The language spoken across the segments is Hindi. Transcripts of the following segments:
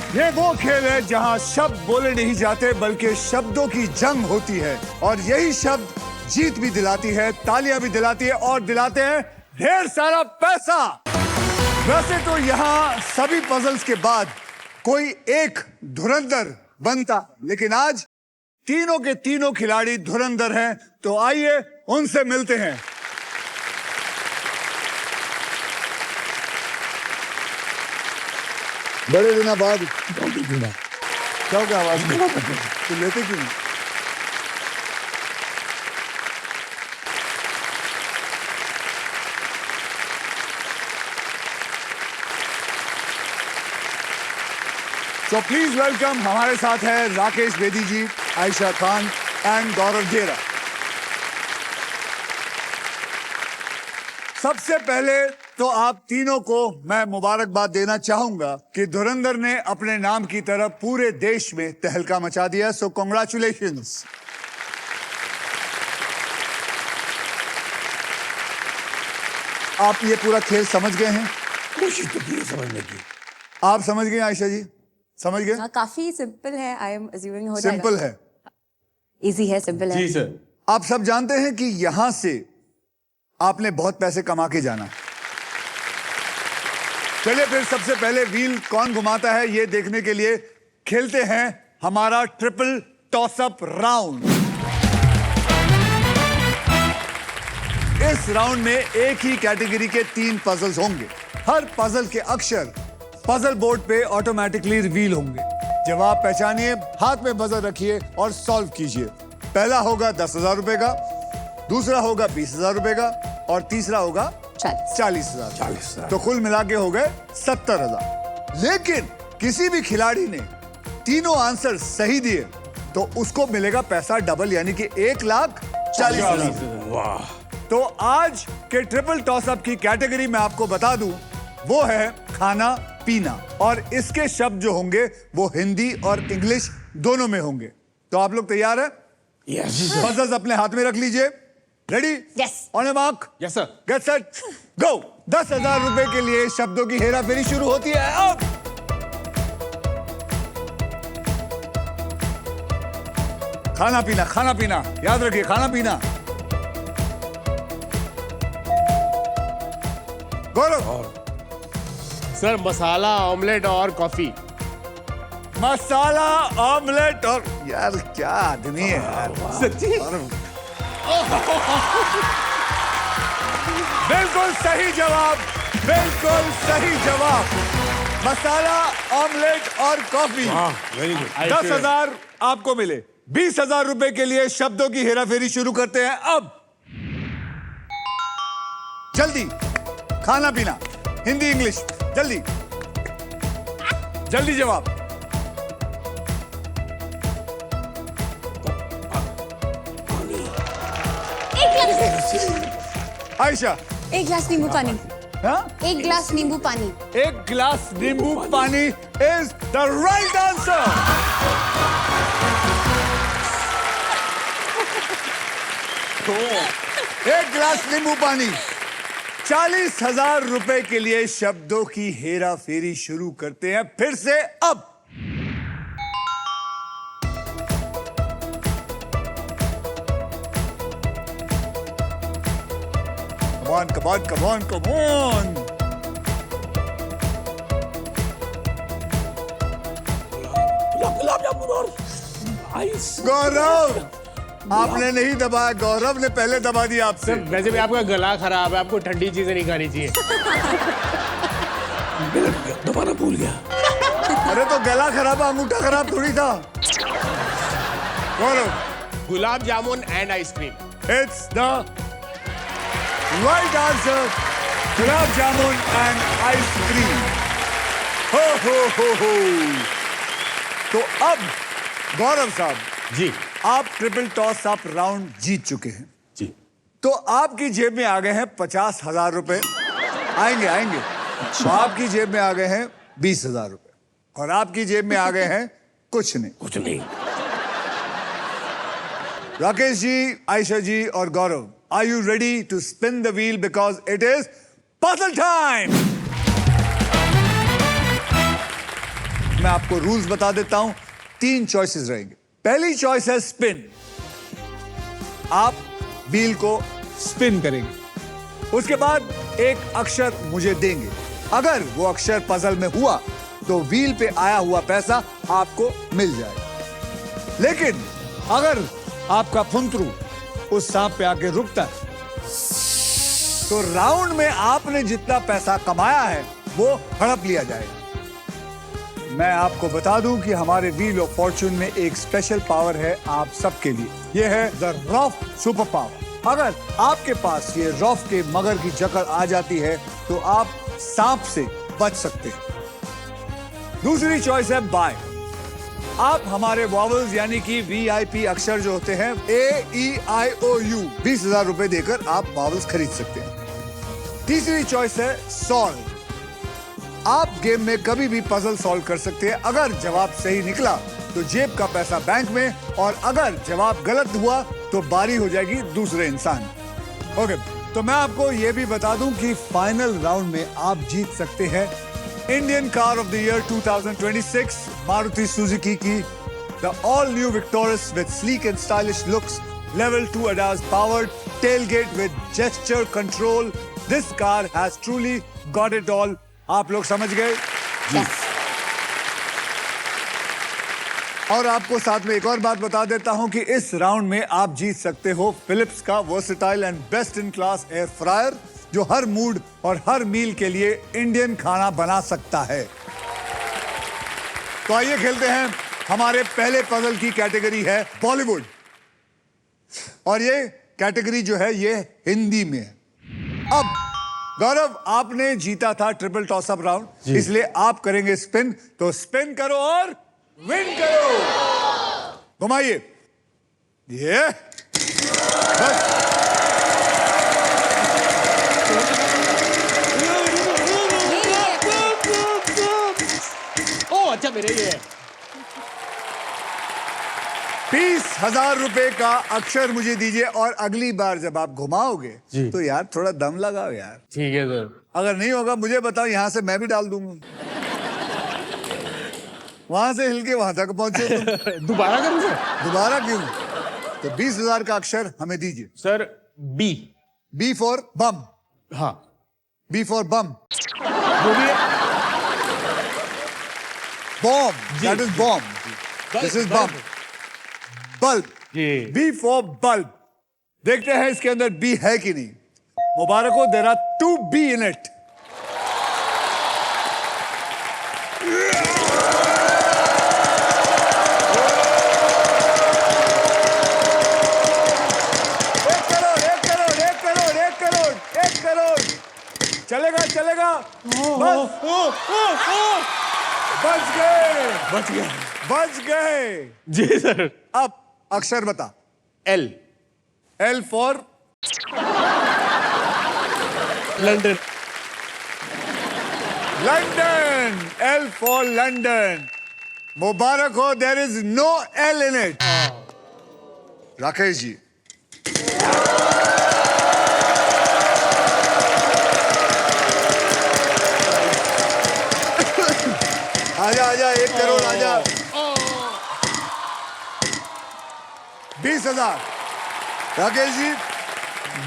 ये वो खेल है जहां शब्द बोले नहीं जाते बल्कि शब्दों की जंग होती है और यही शब्द जीत भी दिलाती है, तालियां भी दिलाती है और दिलाते हैं ढेर सारा पैसा। वैसे तो यहाँ सभी पजल्स के बाद कोई एक धुरंधर बनता, लेकिन आज तीनों के तीनों खिलाड़ी धुरंधर हैं, तो आइए उनसे मिलते हैं। बड़े दिनों बाद क्या हो गया आवाज में? तो लेते क्यों नहीं? So please welcome, हमारे साथ है राकेश बेदी जी, आयशा खान एंड गौरव घेरा। सबसे पहले तो आप तीनों को मैं मुबारकबाद देना चाहूंगा कि धुरंधर ने अपने नाम की तरफ पूरे देश में तहलका मचा दिया। सो कांग्रेचुलेशंस। आप ये पूरा खेल समझ गए हैं? कोशिश तो की है समझने की। आप समझ गए आयशा जी? समझ गए? काफी सिंपल है। आई एम अज्यूमिंग हो जाएगा। सिंपल है, इजी है, सिंपल है। जी सर। आप सब जानते हैं कि यहां से आपने बहुत पैसे कमा के जाना। चलिए फिर सबसे पहले व्हील कौन घुमाता है ये देखने के लिए खेलते हैं हमारा ट्रिपल टॉस अप राउंड। इस राउंड में एक ही कैटेगरी के 3 पजल्स होंगे। हर पजल के अक्षर पजल बोर्ड पे ऑटोमेटिकली रिवील होंगे। जवाब पहचानिए, हाथ में बजर रखिए और सॉल्व कीजिए। पहला होगा 10,000 रुपए का, दूसरा होगा 20,000 रुपए का और तीसरा होगा 40,000। तो कुल मिला के हो गए 70,000। लेकिन किसी भी खिलाड़ी ने तीनों आंसर सही दिए तो उसको मिलेगा पैसा डबल, यानी कि 1,40,000। वाह। तो आज के ट्रिपल टॉसअप की कैटेगरी में आपको बता दूं वो है खाना पीना, और इसके शब्द जो होंगे वो हिंदी और इंग्लिश दोनों में होंगे। तो आप लोग तैयार हैं? यस पजल्स अपने हाथ में रख लीजिए। Ready? Yes. On a mark, yes sir. Get set, go. 10,000 रुपए के लिए शब्दों की हेरा फेरी शुरू होती है अब। खाना पीना, खाना पीना याद रखिए, खाना पीना। गौरव। सर मसाला, ऑमलेट और कॉफी। मसाला, ऑमलेट और यार क्या आदमी है यार। सच्ची? बिल्कुल सही जवाब, बिल्कुल सही जवाब। मसाला, ऑमलेट और कॉफी। Very good. 10,000 आपको मिले। 20,000 रुपए के लिए शब्दों की हेराफेरी शुरू करते हैं अब। जल्दी, खाना पीना, हिंदी इंग्लिश, जल्दी जल्दी जवाब। आयशा। एक गिलास नींबू पानी। हाँ? एक गिलास नींबू पानी। एक गिलास नींबू पानी इज द राइट आंसर। एक गिलास नींबू पानी। 40,000 रुपए के लिए शब्दों की हेरा फेरी शुरू करते हैं फिर से अब। Come on, come on, come on, come on. Gulab jamun और आइस। गौरव, आपने नहीं दबाया, गौरव ने पहले दबा दिया आपसे। वैसे भी आपका गला खराब है, आपको ठंडी चीजें नहीं खानी चाहिए। दोबारा भूल गया। अरे तो गला खराब, अंगूठा खराब थोड़ी था। Gaurav, gulab jamun and ice cream. It's the right answer, gulab jamun and ice cream. हो। तो अब गौरव साहब जी आप ट्रिपल टॉस अप राउंड जीत चुके हैं। जी। तो आपकी जेब में आ गए हैं 50,000 रुपए। आएंगे। तो आपकी जेब में आ गए हैं 20,000 रुपए और आपकी जेब में आ गए हैं कुछ नहीं। राकेश जी, आयशा जी और Gaurav, are you ready to spin the wheel because it is puzzle time. मैं आपको रूल्स बता देता हूं। 3 चॉइसेस रहेंगे। पहली चॉइस है स्पिन। आप व्हील को स्पिन करेंगे। उसके बाद एक अक्षर मुझे देंगे। अगर वो अक्षर पजल में हुआ तो व्हील पे आया हुआ पैसा आपको मिल जाएगा। लेकिन अगर आपका फुंतरू उस सांप पे आके रुकता है तो राउंड में आपने जितना पैसा कमाया है वो हड़प लिया जाएगा। मैं आपको बता दूं कि हमारे व्हील ऑफ फॉर्च्यून में एक स्पेशल पावर है आप सबके लिए। यह है द रॉफ सुपर पावर। अगर आपके पास ये रॉफ के मगर की जकड़ आ जाती है तो आप सांप से बच सकते हैं। दूसरी चॉइस है बाय। आप हमारे वॉवल्स यानी कि VIP अक्षर जो होते हैं AEIOU 20,000 रुपए देकर आप वॉवल्स खरीद सकते हैं। तीसरी चॉइस है सॉल्व। आप गेम में कभी भी पजल सॉल्व कर सकते हैं। अगर जवाब सही निकला तो जेब का पैसा बैंक में, और अगर जवाब गलत हुआ तो बारी हो जाएगी दूसरे इंसान। ओके, तो मैं आपको यह भी बता दूं कि फाइनल राउंड में आप जीत सकते हैं Indian car of the year 2026 Maruti Suzuki की the all new Victoris with sleek and stylish looks, level 2 ADAS powered, tailgate with gesture control. This car has truly got it all. आप लोग समझ गए? Yes. और आपको साथ में एक और बात बता देता हूं कि इस राउंड में आप जीत सकते हो फिलिप्स का versatile and best in class air fryer, जो हर मूड और हर मील के लिए इंडियन खाना बना सकता है। तो आइए खेलते हैं। हमारे पहले पजल की कैटेगरी है बॉलीवुड, और ये कैटेगरी जो है ये हिंदी में है। अब गौरव, आपने जीता था ट्रिपल टॉस अप राउंड, इसलिए आप करेंगे स्पिन। तो स्पिन करो और विन करो। घुमाइए। ये बस। ओ अच्छा, मेरे ये 20,000 रुपए का अक्षर मुझे दीजिए, और अगली बार जब आप घुमाओगे तो यार थोड़ा दम लगाओ यार। ठीक है सर। अगर नहीं होगा मुझे बताओ, यहां से मैं भी डाल दूंगा। वहां से हिल के वहां तक पहुंचे तुम। दोबारा करूं सर? दोबारा क्यों? तो 20,000 का अक्षर हमें दीजिए। Sir B. B for bomb. हाँ, बी फॉर बम। बोलिए। Bomb, that is bomb. This is bomb. Bulb. B for bulb. देखते हैं इसके अंदर बी है कि नहीं। मुबारक हो, there are 2 B in it. एक करोड़। चलेगा चलेगा। बस। बच गए। जी सर। अब अक्षर बता। L. L for London. London. L for London. मुबारक हो, there is no L in it. Rakesh ji, आजा आजा, 1 करोड़ आजा। 20,000। राकेश जी,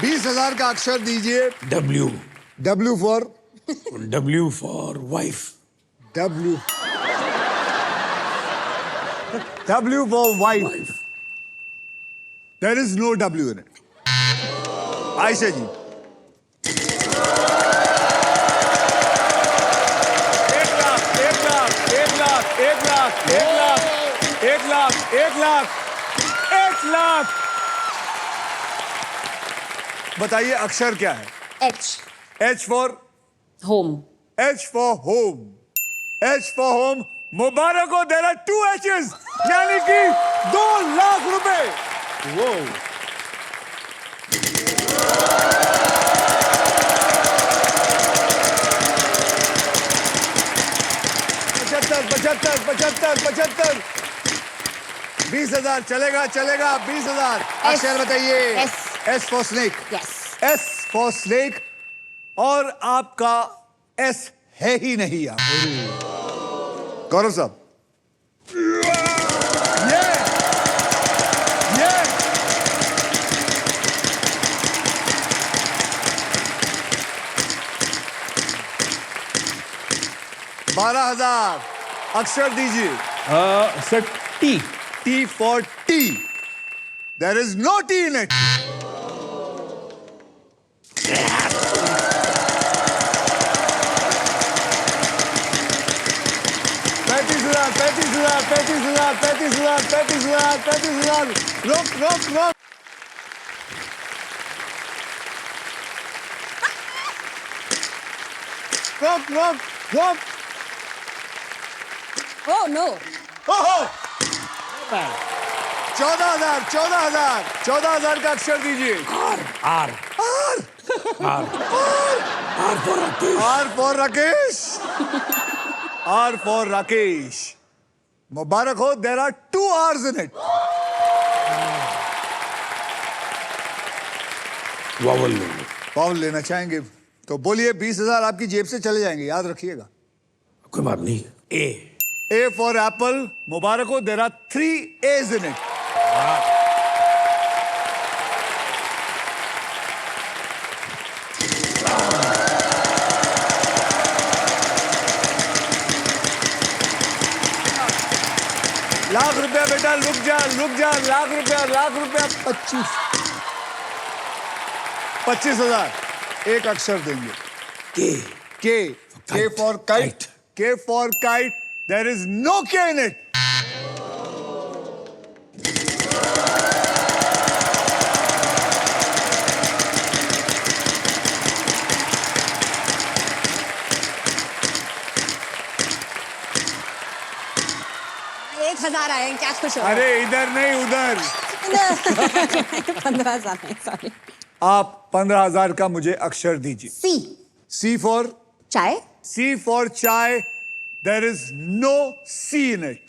20,000 का अक्षर दीजिए। W. W for W for wife. W for wife. There is no W in it. Ayesha ji, 1 lakh. बताइए अक्षर क्या है? H. H for Home. H for home. H for home. मुबारक हो, देयर आर 2 H's, यानी कि 2 लाख रुपए। वो 75। 20,000 चलेगा। 20,000। अक्षर बताइए। S for snake. Yes. S for snake. और आपका S है ही नहीं। आप गौरव साहब, 12,000। अक्षर दीजिए। Sir T. T for tea. There is no tea in it. रोक। Oh no. ओहो 14,000 का अक्षर दीजिए। R R for Rakesh. मुबारक हो, there are 2 R's in it. Vowel लेना चाहेंगे तो बोलिए। 20,000 आपकी जेब से चले जाएंगे, याद रखिएगा। कोई बात नहीं। A for apple. मुबारक हो, there are 3 A's in it. Lakh रुपया बेटा, रुक जा। लाख रुपया 25,000। एक अक्षर देंगे। K for kite. K for kite. There is no K in it. एक 1,000 आए हैं, क्या खुश हो? अरे इधर नहीं, उधर। 15,000 है, सॉरी। आप 15,000 का मुझे अक्षर दीजिए। C for चाय। C for chai. There is no C in it.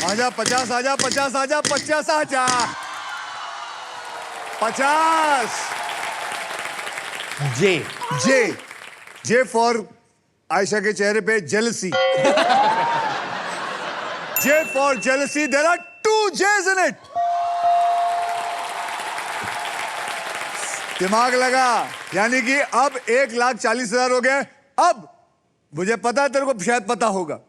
आजा 50, आजा 50, आजा 50, आजा 50। J for आयशा के चेहरे पे jealousy. J for jealousy. There are 2 J's in it. दिमाग लगा, यानी कि अब 1,40,000 हो गए। अब मुझे पता है तेरे को शायद पता होगा,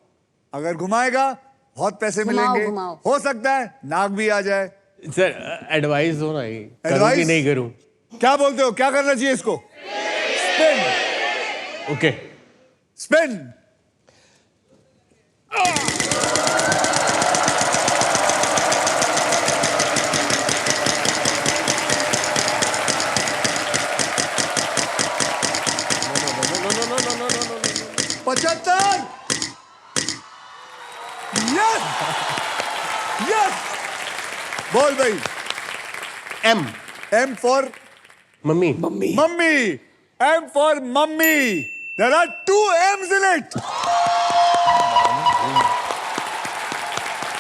अगर घुमाएगा बहुत पैसे मिलेंगे। हो सकता है नाक भी आ जाए। सर एडवाइस दो ना, ये करूं Advice? कि नहीं करूं? क्या बोलते हो, क्या करना चाहिए इसको? Spin. Okay. Spin. No. 75। Yes. बोल भाई। M for mummy. M for mummy. There are 2 M's in it.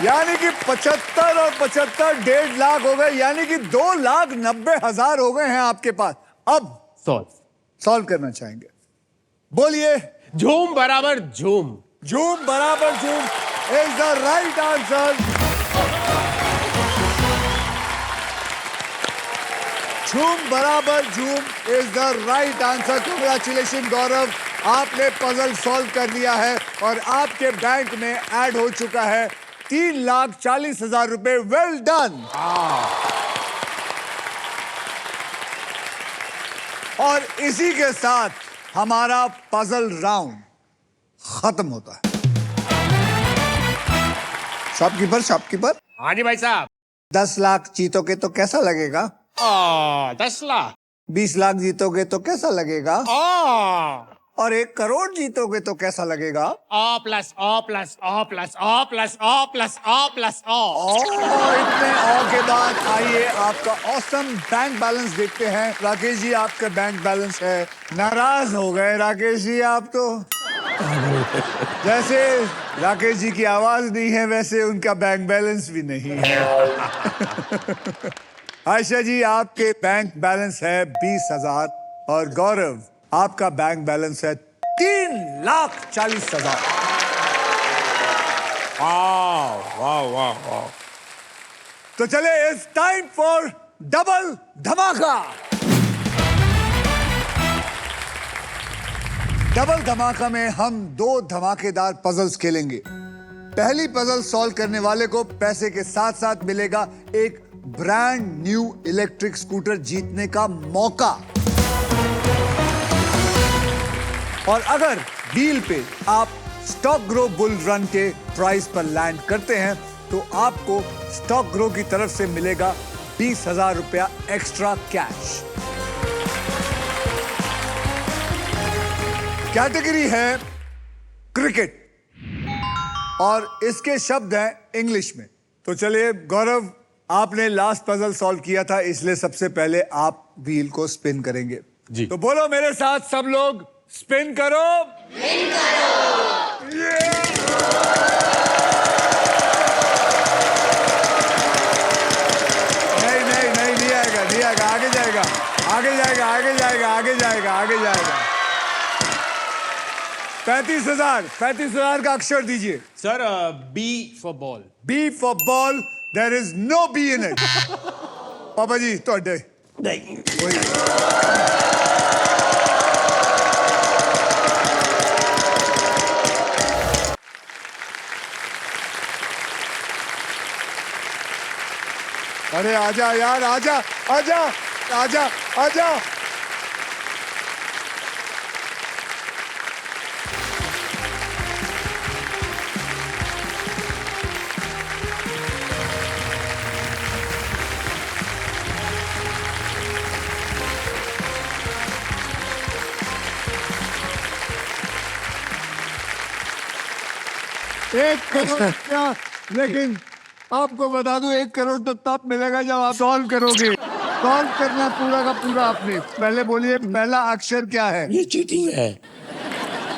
यानी कि 75 और 75 1.5 लाख हो गए, यानी कि 2,90,000 हो गए हैं आपके पास। अब सॉल्व करना चाहेंगे, बोलिए। झूम बराबर झूम। झूम Barabar Jhoom is the right answer. Jhoom Barabar Jhoom is the right answer. Congratulation Gaurav, आपने पजल सॉल्व कर लिया है और आपके बैंक में ऐड हो चुका है 3,40,000 रुपए। Well done. और इसी के साथ हमारा पजल राउंड खत्म होता है। शॉपकीपर। हाँ जी भाई साहब। 10 लाख जीतोगे तो कैसा लगेगा? 10 लाख। 20 लाख जीतोगे तो कैसा लगेगा? और 1 करोड़ जीतोगे तो कैसा लगेगा? O plus O plus O plus O plus O plus O plus O। इतने और के बाद आइए आपका ऑसम बैंक बैलेंस देखते हैं। राकेश जी, आपका बैंक बैलेंस है। नाराज हो गए राकेश जी आप तो। जैसे राकेश जी की आवाज नहीं है, वैसे उनका बैंक बैलेंस भी नहीं है। आयशा जी, आपके बैंक बैलेंस है 20,000 और गौरव, आपका बैंक बैलेंस है 3,40,000। वाह वाह वाह वाह। तो चले, इट्स टाइम फॉर डबल धमाका। डबल धमाका में हम 2 धमाकेदार पजल्स खेलेंगे। पहली पजल सॉल्व करने वाले को पैसे के साथ साथ मिलेगा एक ब्रांड न्यू इलेक्ट्रिक स्कूटर जीतने का मौका। और अगर व्हील पे आप स्टॉक ग्रो बुल रन के प्राइस पर लैंड करते हैं तो आपको स्टॉक ग्रो की तरफ से मिलेगा 20,000 रुपया एक्स्ट्रा कैश। कैटेगरी है क्रिकेट और इसके शब्द हैं इंग्लिश में। तो चलिए गौरव, आपने लास्ट पजल सॉल्व किया था, इसलिए सबसे पहले आप व्हील को स्पिन करेंगे जी। तो बोलो मेरे साथ सब लोग, स्पिन करो। स्पिन करो। नहीं नहीं नहीं, नहीं आएगा, नहीं आएगा, आगे जाएगा, आगे जाएगा, आगे जाएगा, आगे जाएगा, आगे जाएगा। 35,000 का अक्षर दीजिए sir, B for ball. B for ball. There is no B in it. पापा जी ਤੁਹਾਡੇ नहीं। अरे आजा यार, आजा आजा आजा आजा। एक करोड़ क्या, लेकिन आपको बता दूं 1 करोड़ तो तब मिलेगा जब आप सॉल्व करोगे। सॉल्व करना पूरा का पूरा आपने। पहले बोलिए पहला अक्षर क्या है? ये चीटिंग है।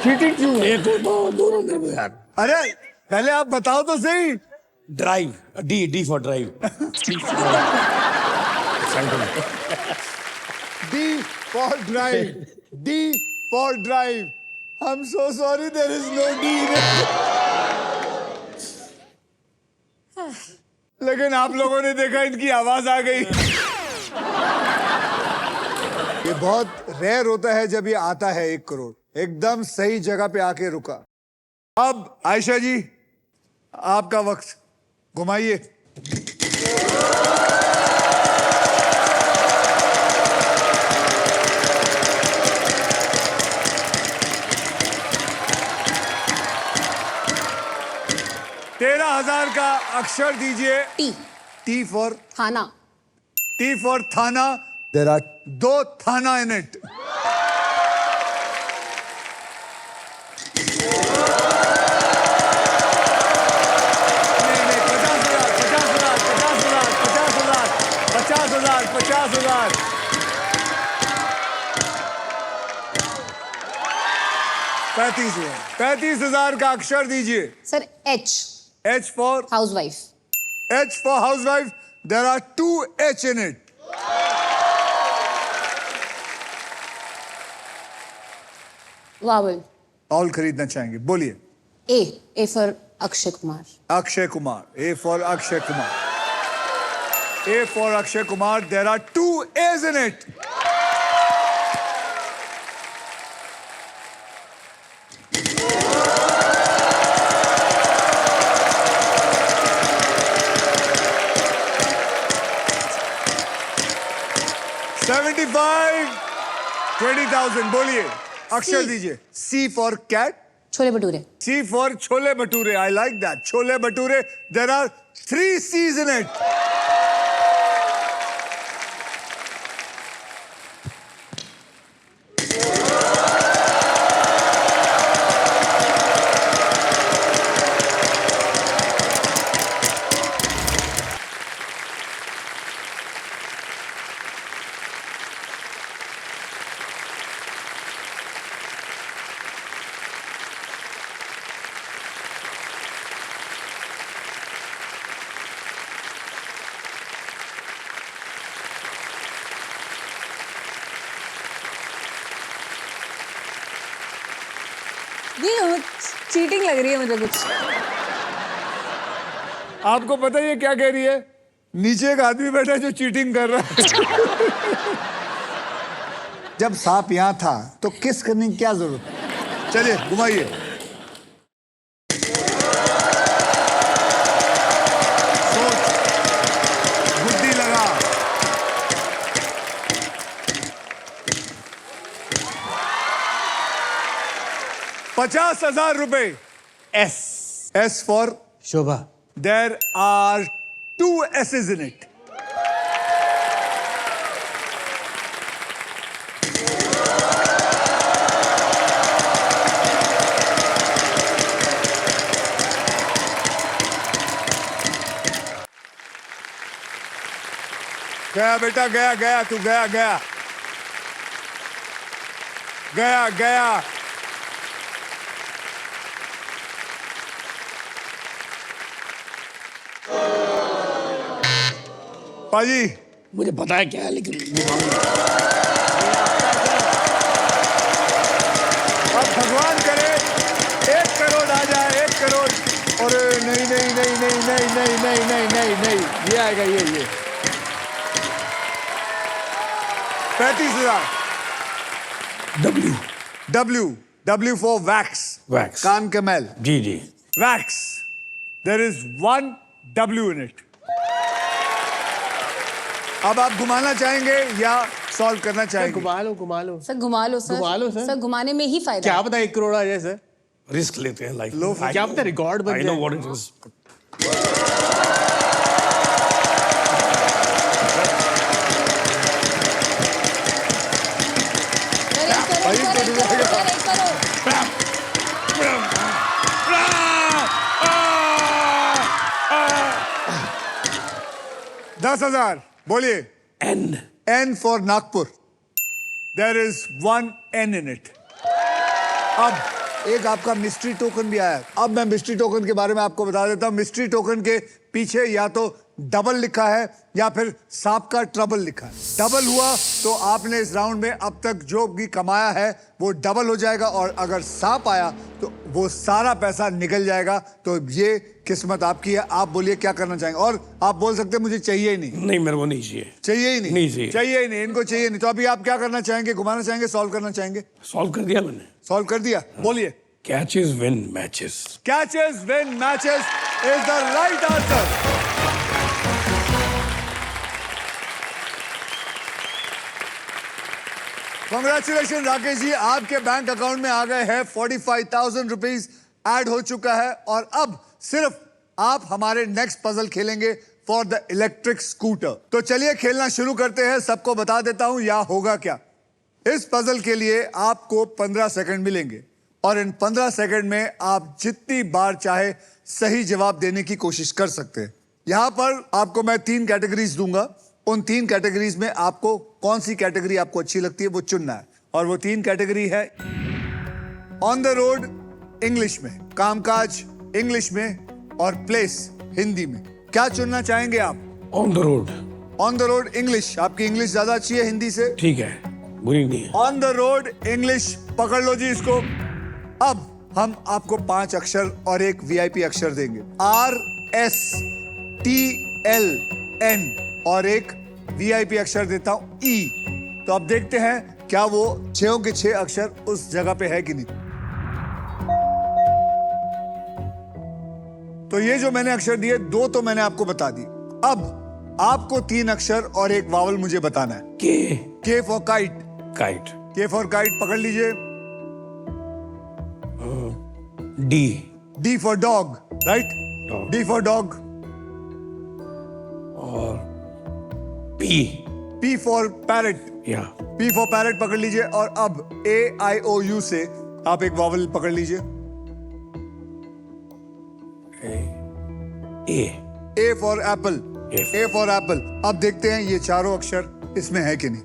चीटिंग क्यों है? एक और दोनों में भी यार। अरे पहले आप बताओ तो सही। Drive, D for drive. D for drive. D for drive. I'm so sorry, there is no D in it. लेकिन आप लोगों ने देखा इनकी आवाज आ गई। ये बहुत रेयर होता है जब ये आता है 1 करोड़। एकदम सही जगह पे आके रुका। अब आयशा जी, आपका वक्त, घुमाइए। तेरह 13,000 का अक्षर दीजिए। T T for थाना। थाना। There are 2 थाना in it. नहीं, 50,000। 35,000 का अक्षर दीजिए। Sir H H for housewife. housewife. There are 2 H in it. Vowel. All खरीदना चाहेंगे, बोलिए। A for Akshay Kumar. Akshay Kumar. A for Akshay Kumar. A for Akshay Kumar. There are 2 A's in it. $75,000. 20,000 बोलिए। अक्षर दीजिए। C for cat. Chole bhature. C for chole bhature. I like that. Chole bhature. There are 3 C's in it. ये चीटिंग लग रही है मुझे कुछ। आपको पता है ये क्या कह रही है? नीचे एक आदमी बैठा है जो चीटिंग कर रहा है। जब सांप यहां था तो किस करने की क्या जरूरत है? चलिए घुमाइए। सोच, बुद्धि लगा। ₹50,000। S S for Shobha there are 2 S's in it. गया बेटा, गया गया, तू गया गया गया गया। पाजी मुझे पता है क्या है लेकिन अब भगवान करे 1 करोड़ आ जाए, 1 करोड़। और नहीं नहीं नहीं नहीं नहीं नहीं नहीं नहीं नहीं नहीं, ये आएगा, ये 35,000। W W for wax. Wax. कान का मैल। जी जी Wax. There is 1 W in it. अब आप घुमाना चाहेंगे या सॉल्व करना चाहेंगे? घुमा लो घुमा लो। सर घुमा लो सर। घुमा लो, सर। सर घुमाने में ही फायदा क्या है। पता 1 करोड़ आ जाए सर। रिस्क लेते हैं लाइफ लो, क्या पता रिकॉर्ड बन आई नो जाए। What it is sir, 1 crore, भाई, सर, तो 1 डूबेगा। करोड़, सर, 1 करोड़। $10,000। बोलिए। N N for Nagpur. There is 1 N in it. अब एक आपका मिस्ट्री टोकन भी आया है। अब मैं मिस्ट्री टोकन के बारे में आपको बता देता हूँ। मिस्ट्री टोकन के पीछे या तो डबल लिखा है या फिर सांप का ट्रबल लिखा है। डबल हुआ तो आपने इस राउंड में अब तक जो भी कमाया है वो डबल हो जाएगा, और अगर सांप आया तो वो सारा पैसा निकल जाएगा। तो ये किस्मत आपकी है। आप बोलिए क्या करना चाहेंगे? और आप बोल सकते हैं मुझे चाहिए ही नहीं। नहीं मेरे को नहीं चाहिए चाहिए ही नहीं, नहीं चाहिए। चाहिए ही नहीं, इनको चाहिए नहीं। तो अभी आप क्या करना चाहेंगे? घुमाना चाहेंगे, सॉल्व करना चाहेंगे? सॉल्व कर दिया मैंने सॉल्व कर दिया। बोलिए। Catches win matches catches win matches is the right answer. Congratulation Rakesh ji, आपके बैंक अकाउंट में आ गए हैं 45,000 रुपीज ऐड हो चुका है। और अब सिर्फ आप हमारे नेक्स्ट पजल खेलेंगे फॉर द इलेक्ट्रिक स्कूटर। तो चलिए खेलना शुरू करते हैं। सबको बता देता हूं यह होगा क्या। इस पजल के लिए आपको 15 सेकंड मिलेंगे, और इन 15 सेकंड में आप जितनी बार चाहे सही जवाब देने की कोशिश कर सकते हैं। यहां पर आपको मैं 3 कैटेगरीज दूंगा। उन 3 कैटेगरीज में आपको कौन सी कैटेगरी आपको अच्छी लगती है वो चुनना है। और वो 3 कैटेगरी है ऑन द रोड इंग्लिश में, कामकाज इंग्लिश में, और प्लेस हिंदी में। क्या चुनना चाहेंगे आप? On the road on the road English. आपकी इंग्लिश ज्यादा अच्छी है हिंदी से। ठीक है, बुरी नहीं है। ऑन द रोड इंग्लिश, पकड़ लो जी इसको। अब हम आपको 5 अक्षर और एक वीआईपी अक्षर देंगे। RSTLN और एक वीआईपी अक्षर देता हूं E। तो अब देखते हैं क्या वो 6 के 6 अक्षर उस जगह पे है कि नहीं। तो ये जो मैंने अक्षर दिए 2 तो मैंने आपको बता दी। अब आपको 3 अक्षर और एक वावल मुझे बताना है। K for kite. Kite K for kite पकड़ लीजिए। D for dog, right? Dog. D for dog. और P P फॉर पैरेट। या P फॉर पैरेट पकड़ लीजिए। और अब AIOU से आप एक वावल पकड़ लीजिए। A for Apple. F. A for Apple. अब देखते हैं ये चारों अक्षर इसमें है कि नहीं।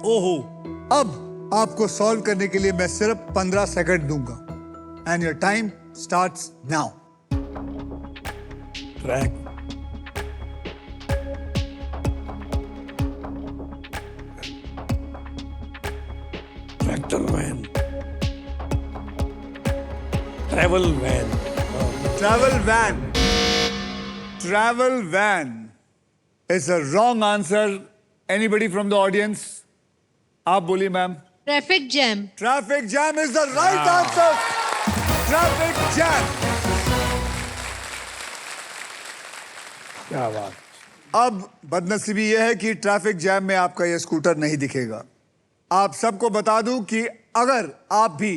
ओहो, अब आपको सॉल्व करने के लिए मैं सिर्फ 15 सेकंड दूंगा। And your time starts now. Track tractor van travel van Travel van. Travel van is a wrong answer. Anybody from the audience? आप बोलिए ma'am. Traffic jam. Traffic jam is the right answer. Traffic jam. क्या बात. अब बदनसीबी यह है कि ट्रैफिक जैम में आपका यह स्कूटर नहीं दिखेगा. आप सबको बता दूं कि अगर आप भी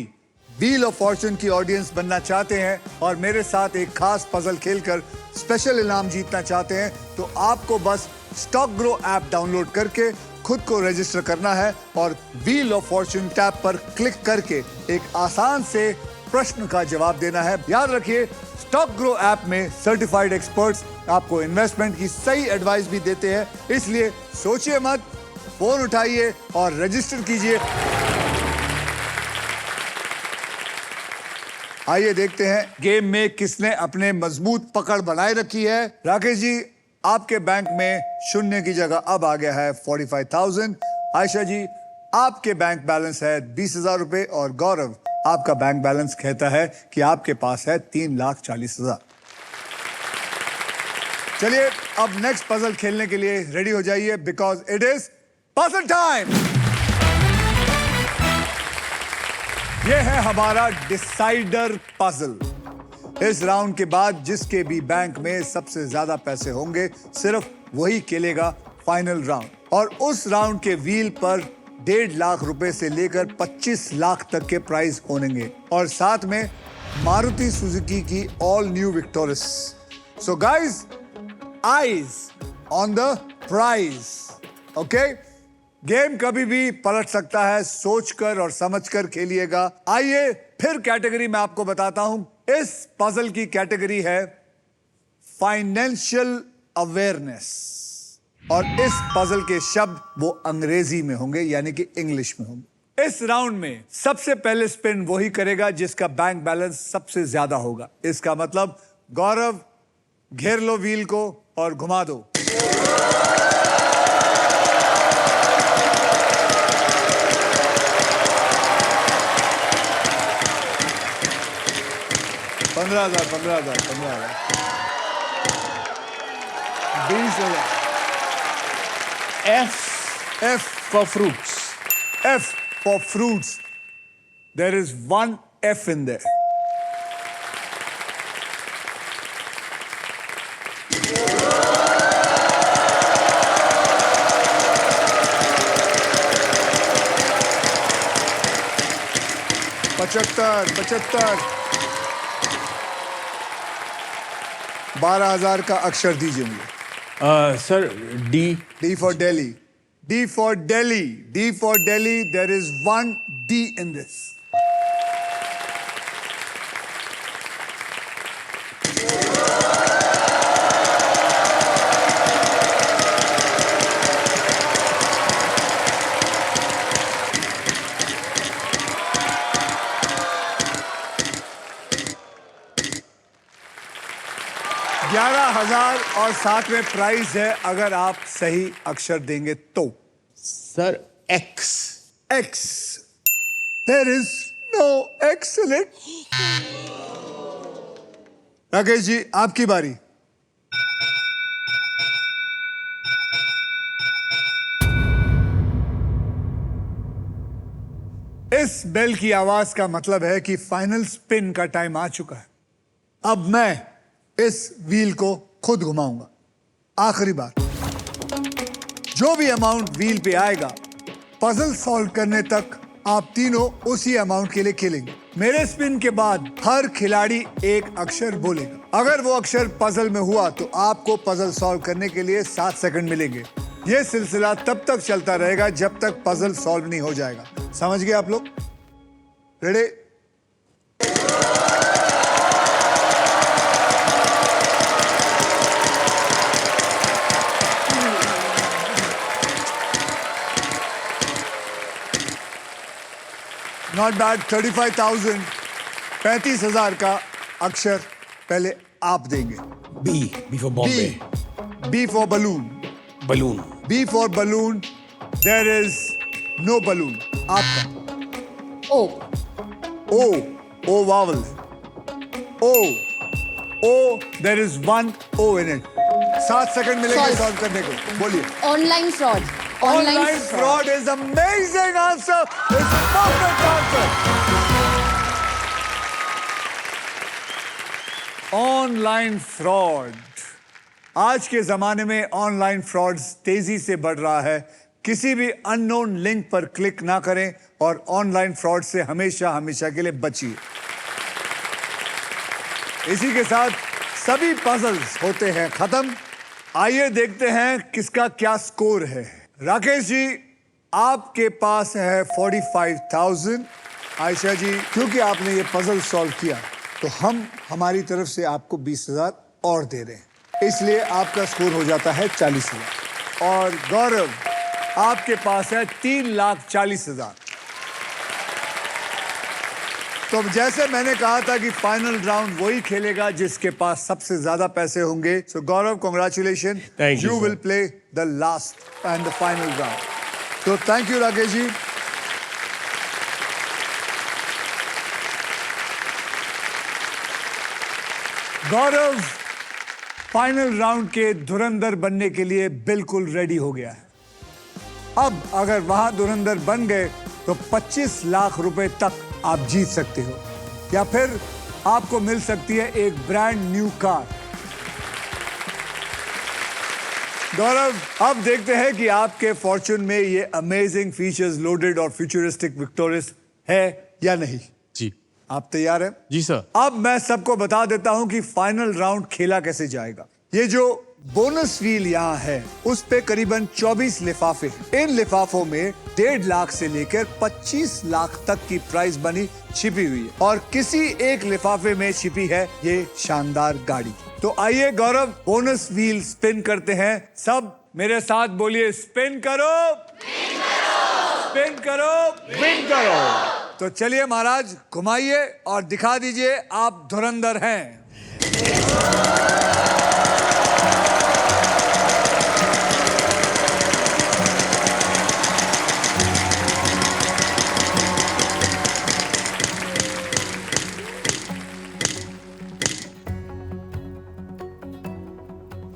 व्हील ऑफ फॉर्चून की ऑडियंस बनना चाहते हैं और मेरे साथ एक खास पजल खेलकर स्पेशल इनाम जीतना चाहते हैं तो आपको बस स्टॉक ग्रो ऐप डाउनलोड करके खुद को रजिस्टर करना है और व्हील ऑफ फॉर्चून टैब पर क्लिक करके एक आसान से प्रश्न का जवाब देना है. याद रखिए, स्टॉक ग्रो ऐप में सर्टिफाइड एक्सपर्ट्स आपको इन्वेस्टमेंट की सही एडवाइस भी देते हैं, इसलिए सोचिए मत, फोन उठाइए और रजिस्टर कीजिए. आइए देखते हैं गेम में किसने अपने मजबूत पकड़ बनाए रखी है. राकेश जी, आपके बैंक में शून्य की जगह अब आ गया है 45,000. आयशा जी, आपके बैंक बैलेंस है 20,000 रुपए और गौरव, आपका बैंक बैलेंस कहता है कि आपके पास है 3,40,000. चलिए अब नेक्स्ट पजल खेलने के लिए रेडी हो जाइए because it is puzzle time. यह है हमारा डिसाइडर पजल. इस राउंड के बाद जिसके भी बैंक में सबसे ज्यादा पैसे होंगे सिर्फ वही खेलेगा फाइनल राउंड. और उस राउंड के व्हील पर 1.5 लाख रुपए से लेकर 25 लाख तक के प्राइज होंगे और साथ में मारुति सुजुकी की all new Victoris. So guys, eyes on the prize. Okay, game कभी भी पलट सकता है, सोचकर और समझकर खेलिएगा. आइए फिर कैटेगरी में आपको बताता हूं. इस पजल की कैटेगरी है फाइनेंशियल अवेयरनेस और इस पजल के शब्द वो अंग्रेजी में होंगे यानी कि इंग्लिश में होंगे. इस राउंड में सबसे पहले स्पिन वही करेगा जिसका बैंक बैलेंस सबसे ज्यादा होगा. इसका मतलब गौरव, घेर लो व्हील को और घुमा दो. पंद्रह हजार 20,000. F for fruits. F for fruits. There is one F in there. पचहत्तर 12,000 का अक्षर दीजिए मुझे. Sir, D. D for Delhi. D for Delhi. D for Delhi. There is one D in this. $11,000 और साथ में प्राइज है अगर आप सही अक्षर देंगे तो. Sir, X. X. There is no X in it. Rakesh ji, आपकी बारी. इस बेल की आवाज का मतलब है कि फाइनल स्पिन का टाइम आ चुका है. अब मैं इस व्हील को खुद घुमाऊंगा. आखिरी बार, जो भी अमाउंट व्हील पे आएगा पजल सॉल्व करने तक आप तीनों उसी अमाउंट के लिए खेलेंगे. मेरे स्पिन के बाद हर खिलाड़ी एक अक्षर बोलेगा. अगर वो अक्षर पजल में हुआ तो आपको पजल सॉल्व करने के लिए 7 सेकंड मिलेंगे. ये सिलसिला तब तक चलता रहेगा जब तक पजल सॉल्व नहीं हो जाएगा. समझ गए आप लोग? रेडी? Not bad. 35,000, 35,000 का अक्षर पहले आप देंगे. B. B for Bombay. B for balloon. Balloon. B for balloon. There is no balloon. आपका. O. O. O vowel. O. O, there is one O in it. 7 second मिलेंगे Solve. सॉल्व करने को. बोलिए. Online fraud Online fraud is amazing answer. It's perfect answer. Online fraud. आज के जमाने में ऑनलाइन फ्रॉड तेजी से बढ़ रहा है. किसी भी अननोन लिंक पर क्लिक ना करें और ऑनलाइन फ्रॉड से हमेशा हमेशा के लिए बचिए. इसी के साथ सभी पजल्स होते हैं खत्म. आइए देखते हैं किसका क्या स्कोर है. राकेश जी, आपके पास है 45,000. आयशा जी, क्योंकि आपने ये पजल सॉल्व किया तो हम हमारी तरफ से आपको 20,000 और दे रहे हैं, इसलिए आपका स्कोर हो जाता है 40,000. और गौरव, आपके पास है 3,40,000. तो जैसे मैंने कहा था कि फाइनल राउंड वही खेलेगा जिसके पास सबसे ज्यादा पैसे होंगे. So Gaurav, congratulation. Thank you, you sir. Will play the last and the final round. तो thank you Rakesh ji. Gaurav final round के धुरंधर बनने के लिए बिल्कुल रेडी हो गया है. अब अगर वहां धुरंधर बन गए तो 25 लाख रुपए तक आप जीत सकते हो, या फिर आपको मिल सकती है एक ब्रांड न्यू कार. गौरव, अब देखते हैं कि आपके फॉर्चून में ये अमेजिंग फीचर्स लोडेड और फ्यूचरिस्टिक विक्टोरियस है या नहीं. जी. आप तैयार हैं? जी सर. अब मैं सबको बता देता हूं कि फाइनल राउंड खेला कैसे जाएगा. ये जो बोनस व्हील यहाँ है उस पे करीबन 24 लिफाफे हैं. इन लिफाफों में 1.5 लाख से लेकर 25 लाख तक की प्राइस मनी छिपी हुई है और किसी एक लिफाफे में छिपी है ये शानदार गाड़ी. तो आइए गौरव, बोनस व्हील स्पिन करते हैं. सब मेरे साथ बोलिए, स्पिन करो, स्पिन करो, स्पिन करो. तो चलिए महाराज, घुमाइए और दिखा दीजिए आप धुरंधर हैं.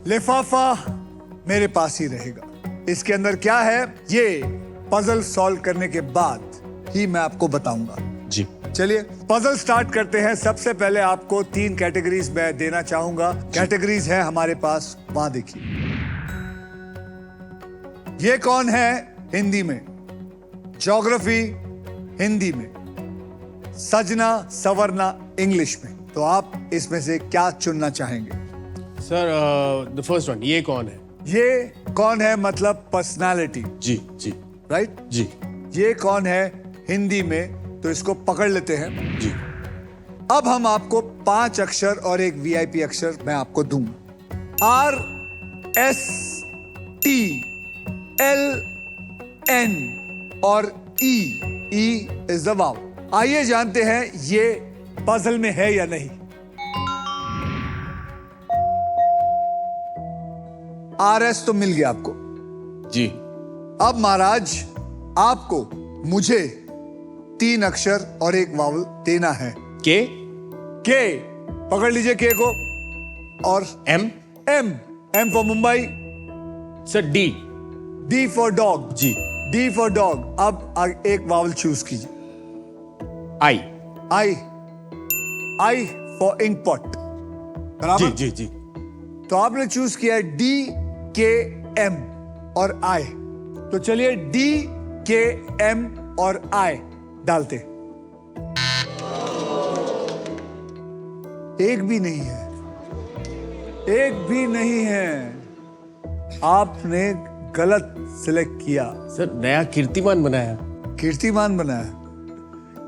लिफाफा मेरे पास ही रहेगा. इसके अंदर क्या है ये पजल सॉल्व करने के बाद ही मैं आपको बताऊंगा. जी. चलिए पजल स्टार्ट करते हैं. सबसे पहले आपको 3 कैटेगरीज मैं देना चाहूंगा. कैटेगरीज है हमारे पास, वहां देखिए. ये कौन है हिंदी में, ज्योग्राफी हिंदी में, सजना सवरना इंग्लिश में. तो आप इसमें से क्या चुनना चाहेंगे? सर द फर्स्ट वन, ये कौन है? ये कौन है मतलब पर्सनालिटी, जी. जी. राइट. जी. ये कौन है हिंदी में, तो इसको पकड़ लेते हैं. जी. अब हम आपको 5 अक्षर और एक वीआईपी अक्षर मैं आपको दूंगा. RSTLN और E. E इज द वाव. आइए जानते हैं ये पजल में है या नहीं. RS तो मिल गया आपको. जी. अब महाराज आपको मुझे 3 अक्षर और एक वावल देना है. के. के पकड़ लीजिए के को. और M. M. M for Mumbai. Sir D. D for dog. जी. D for dog. अब एक वावल चूज कीजिए. I. I for ink pot. जी. बराबर. जी. जी. तो आपने चूज किया D K M और I. तो चलिए D K M और I डालते. एक भी नहीं है, एक भी नहीं है. आपने गलत सिलेक्ट किया. सर नया कीर्तिमान बनाया. कीर्तिमान बनाया.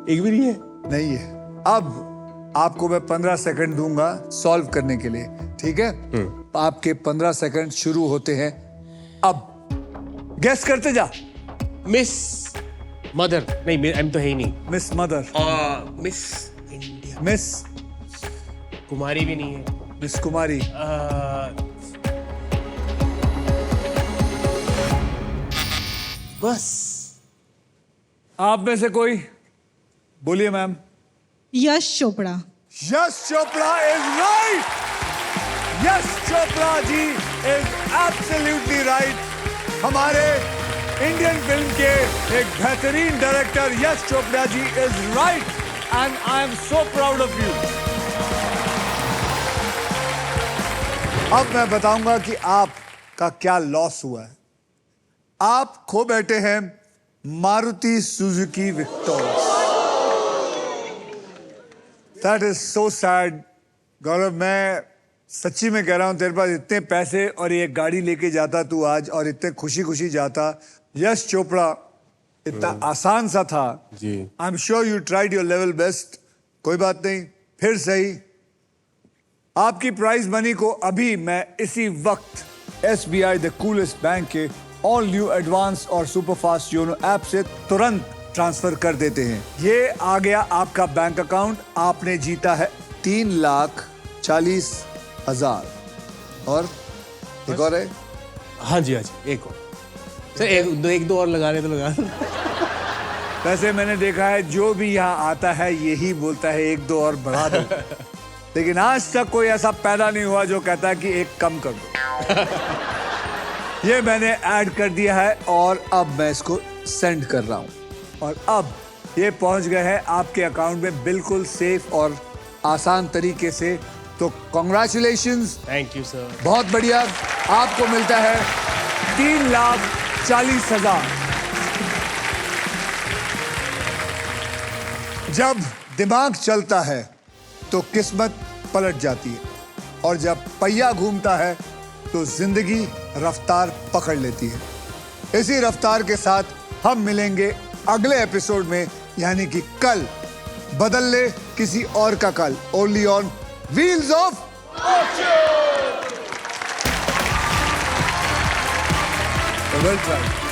एक भी नहीं है. नहीं है. अब आपको मैं 15 सेकंड दूंगा सॉल्व करने के लिए. ठीक है. आपके 15 सेकंड शुरू होते हैं अब. गेस करते जा. Miss mother. नहीं, एम तो है ही नहीं. Miss mother. Miss India. Miss कुमारी भी नहीं है. मिस कुमारी. बस. आप में से कोई बोलिए ma'am. Yash Chopra. Yash Chopra is right. Yash Chopra ji is absolutely right. हमारे इंडियन फिल्म के एक बेहतरीन director Yash Chopra ji is right and I am so proud of you. अब मैं बताऊंगा कि आपका क्या लॉस हुआ है। आप खो बैठे हैं Maruti Suzuki Victoris. That is so sad. Gaurav, मैं सच्ची में कह रहा हूं, तेरे पास इतने पैसे और ये गाड़ी लेके जाता तू आज और इतने खुशी खुशी जाता। यश चोपड़ा इतना आसान सा था। जी। I am sure you tried your level best. कोई बात नहीं, फिर सही। आपकी प्राइज मनी को अभी मैं इसी वक्त SBI द कूलेस्ट बैंक के ऑल न्यू एडवांस और सुपरफास्ट योनो ऐप से तुरंत ट्रांसफर कर देते हैं। ये आ गया आपका बैंक अकाउंट। आपने जीता है 3,40,000 और एक और है। हाँ जी, एक और सर, एक दो और लगाने तो लगा। वैसे मैंने देखा है जो भी यहाँ आता है यही बोलता है एक दो और बढ़ा दो, लेकिन आज तक कोई ऐसा पैदा नहीं हुआ जो कहता है कि एक कम कर दो। ये मैंने ऐड कर दिया है और अब मैं इसको सेंड कर रहा हूँ और अब ये पहुंच गए हैं आपके अकाउंट में बिल्कुल सेफ और आसान तरीके से। तो कॉन्ग्रेचुलेशंस, थैंक यू सर। बहुत बढ़िया। आपको मिलता है 3,40,000। जब दिमाग चलता है तो किस्मत पलट जाती है और जब पहिया घूमता है तो जिंदगी रफ्तार पकड़ लेती है। इसी रफ्तार के साथ हम मिलेंगे अगले एपिसोड में, यानी कि कल। बदल ले किसी और का कल, only on wheels of Fortune. Well tried.